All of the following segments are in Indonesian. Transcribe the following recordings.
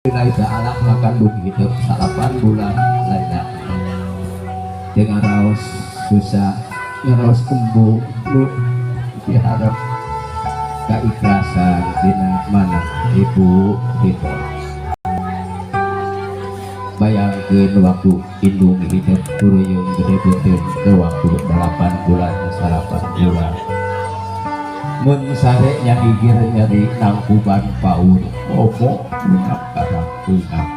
Lillahi ta'ala mengandung hidup 8 bulan lainnya dengan raos susah raos kembu lu diharap keikhlasan dina mana ibu itu bayangkeun waktu indung hidup turuyung gede betul ke waktu 8 bulan 8 bulan mun sare nya higir nyari nangkuban paur opo punap karang punap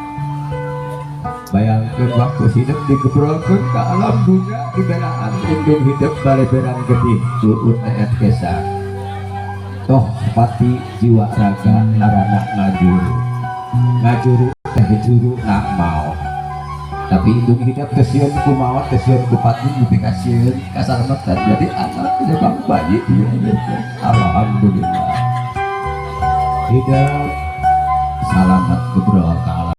bayangkeun waktu hidup digebrolkeun ka alam dunya dibelaan indung hidup baleberan getih tuut neet kesan toh pati jiwa raga narana ngajuru teh juru nak mau tapi indung hidup kesieun kumaha kesieun kupati dipikasieun kasalamatan jadi anak lebang bayi alhamdulillah hidup salamat gebrol ka alam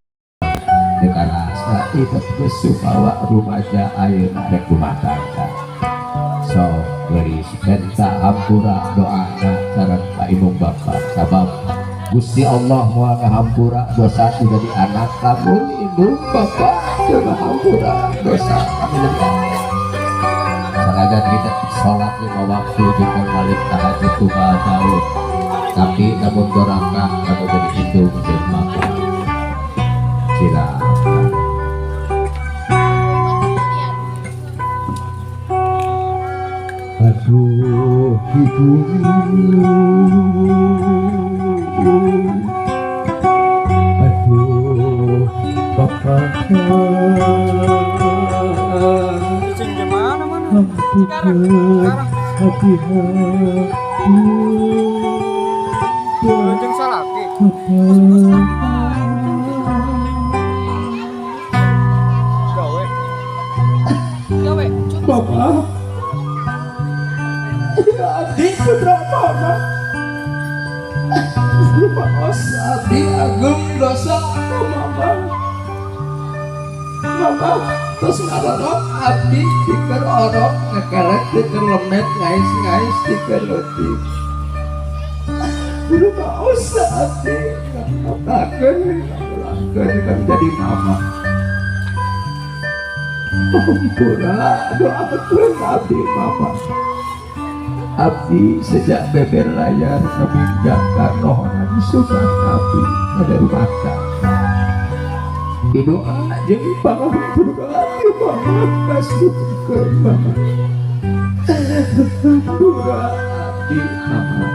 dekarasa hidup besukawa rumaja ayeuna rek rumah tangga so geus benta hampura doana sareng ka indung bapa sabab Gusti Allah mau ngahampura dosa jadi anak lamun indung bapa teu ngahampura dosa kami jadi anak sanajan kita sholat 5 waktu jeung balik tahajud tunggal tahun tapi namun dorangkah kamu jadi indung jeung bapa silakan aduh ibu aduh bapak Cing gimana mana? ampukan hati Cing salaki. Gawe. Gawe. bapak adik putra mama maos abdi ageng dosa mama terus ngarorok abdi dikeun orok ngekerek dikeun lemet ngais-ngais dikeun leutik kudu maos abdi ngapakakeun kan jadi mama ampura doakeun abdi mama abdi sejak beber layar ngeminjak kanohon suka abdi ada rumah tangga doa jeung pangampura di mama kasihkeun mama ampura abdi mama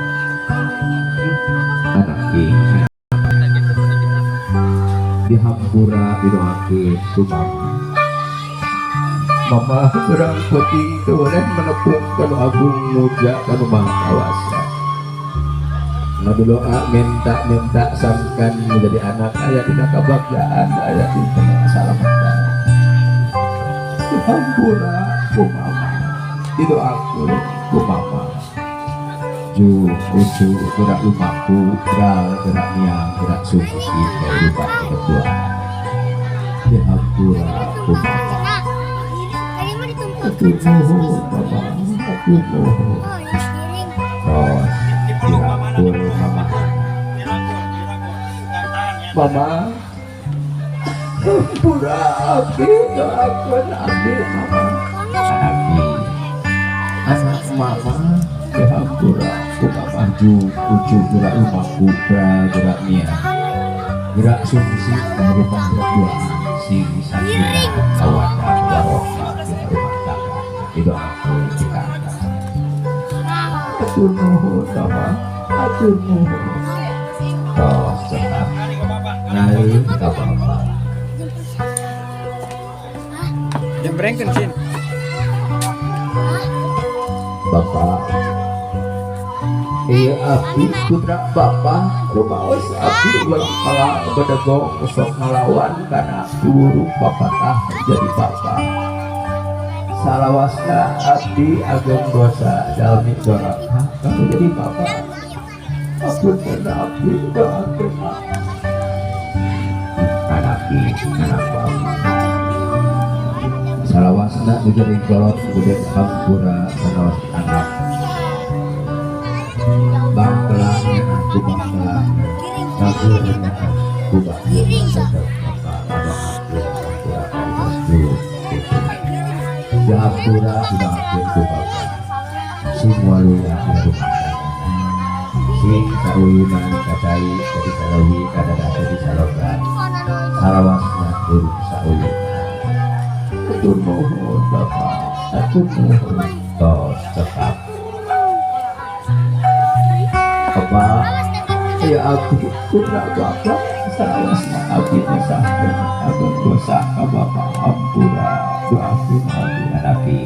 anak ini dihampura didoakeun ku mama berang penting boleh menepuk kanu agung muja kanu maha kawasa ngadoa minta sangkan menjadi anak aya dina kabagdaan aya dina kasalamatan hampura ku mama didoakeun ku mama ju ucu gerak lumaku gerak niang gerak suci kehidupan hidup dua dihampura ku mama aku mohon mama aku mohon oh dirangkul mama pura abdi doakeun abdi mama abdi anak mama dihampura ku mama ju ucu gerak rumahku gerak nia gerak suci kehidupan berdua sing sakinah kawadah warohmah itu aku dikata atur nuhun mama atur nuhun tos cepat nari ka bapak Jembrengkeun Cin. bapak iya abdi putra bapak rumaos abdi ulah malah bedegong sok ngelawan karena buruk bapak tah jadi bapak salawasna abdi ageng dosa dalmi doraka kamu jadi bapak ampun karena abdi doakeun anak bapak salawasna menjadi kolot kemudian hampura menawas anak bangkelanya aku bangkelanya Kabur kubah tetap bapak ada aku hampura kalitas dulu ya hampura udah hampir ku bapak semua luya di rumah tangga sing kauyunan kacai dari salawi kadada dari salogan salawasna dulu sauyunan atur mohon bapak atur mohon tos tetap bapak ya abdi putra bapak salawasna abdi nasahkan atur dosa bapak hampura doakan abdi anapi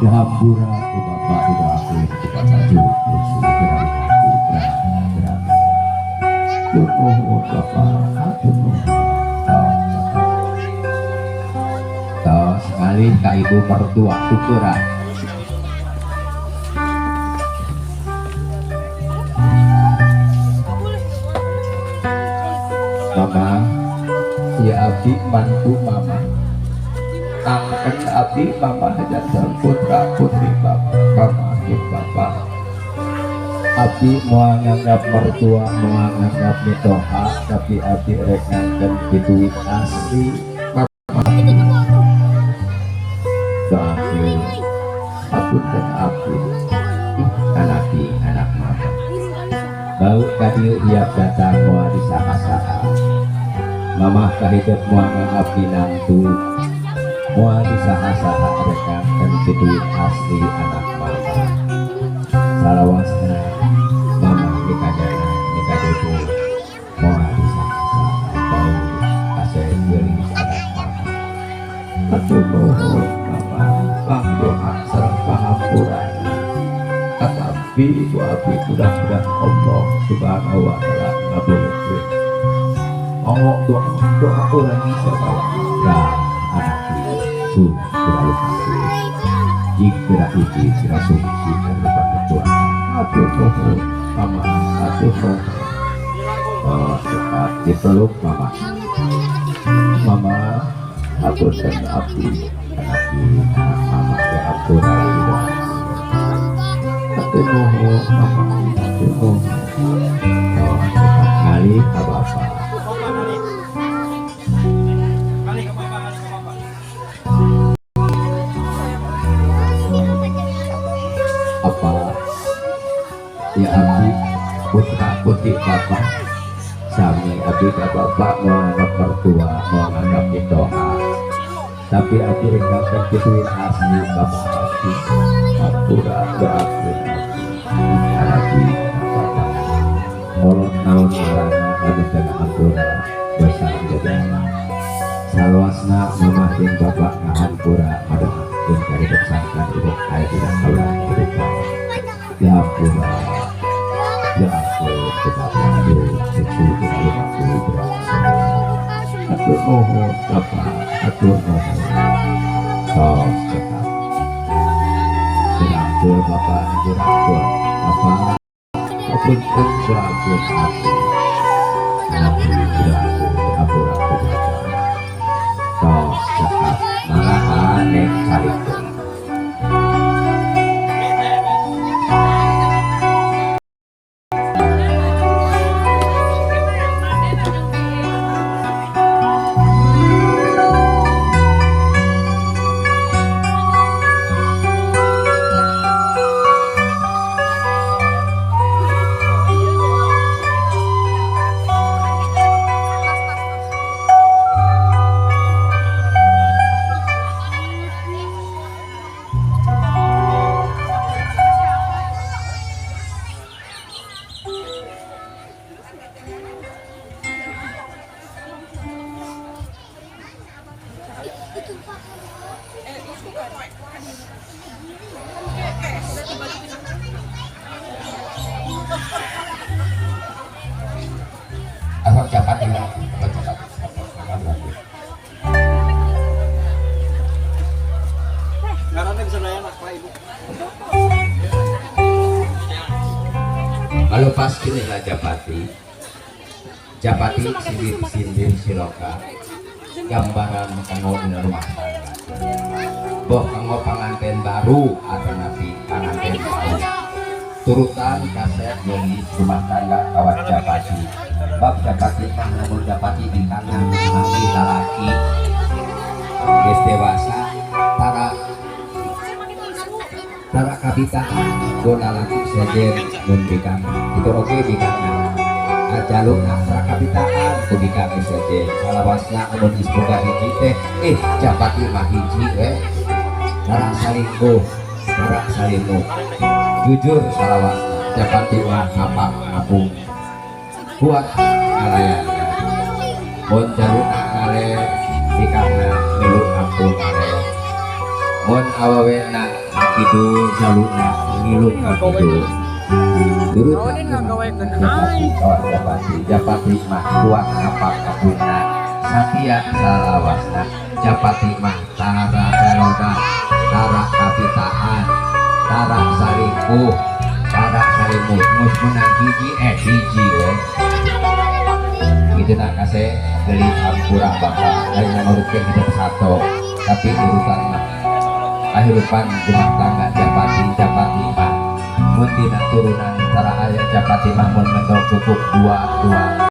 ya hampura ku bapak doakan cepat maju musuh berani aku berani atur mohon bapak atur mohon tos sekali ka ibu mertua tuturan mama ya abdi mantu mama angkat abdi mama jasa putra putri bapak mama bapak abdi mau nganggap mertua mau nganggap mitoha tapi abdi rek ngangkat duit asli mama doakan abdi dan abdi anak mama bau kadieu hiap datang mau disaka-saka mama kahidup mau nganggap binantu mau disaha-saha rekan dan duit asli anak mama salawasna mama nikadana nikadeku mau disaha-saha bau kasih gelis anak mama atur mohon mama pangdoa sareng pangampuran tapi itu api mudah-mudahan Allah subhanahu wa ta'ala ngabulkan Allah doa orang bisa bawa nah anak itu terlalu kasih jika uji jika sungsi dan lupa ketuaan atur mohon mama atur mohon cepat dipeluk mama atur dan api anak mama ya atur lagi doa atur mohon mama atur mohon cepat kali ke bapak apa ya abdi putra putri bapak sami abdi ke bapak mau anggap mertua mau anggap doa tapi abdi renggakkan duit asli bapak abdi hampura doakan abdi bapak molot naon marana lalu dengan hampura besar jadinya salawasna mama dan bapak ngahampura madang dan kari bersangkan hidup air tidak kalah hidup ya hampura ya aku tetap maju cucu terlalu aku atur mohon bapak atur mohon tos tetap dirangkul bapak dirangkul bapak apun dirangkul aku dirangkul hampura aku bapak tos tetap marahan nek cariku Abang jabat ini, abang jabat. Ngarannya bisa layan apa ibu? Kalau pas kini lah Japati sindir siloka gambaran kanggo di rumah tangga boh kanggo pengantin baru atau nabi pengantin baru turutan kaset dari rumah tangga kawat Japati bab Japati mah namun Japati di kanan abdi lalaki geus dewasa tara kabitaan bola laki sejen mun di kanan itu oke di kanan jalurna tara kabitaan ku di kanan sejen salawasna mun isboga hiji teh Japati mah hiji tara salingkuh tara salingkuh jujur salawasna Japati mah ngapak ngapung kuat ngalayan mun jalurna ngale di kanan milu ngapung ngale mun awawena kitu jalurna ngilu kitu turut Japati mah kuat ngapak ngapungna sakia salawasna Japati mah tara peloda tara kapitaan tara salingkuh tara salimut mus menang hiji itu nak kasih beli kurang bakal lain yang urutkan hidup satu tapi urutan mah kehidupan rumah tangga Japati mah mun dina turunan tara aya Japati mah mun mentok cukup dua